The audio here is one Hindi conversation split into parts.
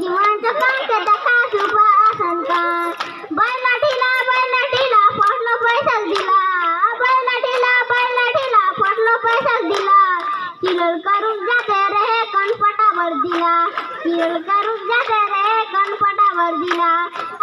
जीवन पंख देखा सुबह आसनकार बैला ढीला फटलो पैसा दिला बैला ढीला फटलो पैसा दिला चिरल करून जाते रहे कनपटावर दिला चिरल करून जाते रहे कनपटावर दिला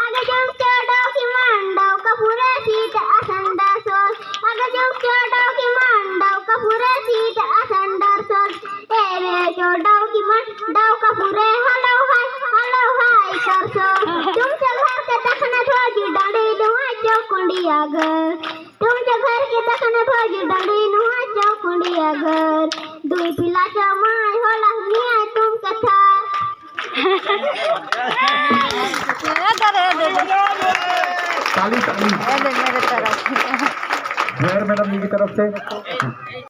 आगे जमच्या डोकी मांडव कपुरे सीट असंदर सोल आगे जमच्या डोकी मांडव कपुरे सीट असंदर सोल ए रे जो डोकी मांडव कपुरे हलो हाय करसो तुमच्या घर के दखने भोजी डंडी नुआ चौकुंडिया घर तुमच्या घर के दखने भोजी डंडी नुआ चौकुंडिया घर दुई पिलाचा माय होला निया तुम कथा ताली मेरे तरफ जोहर मैडम जी की तरफ से।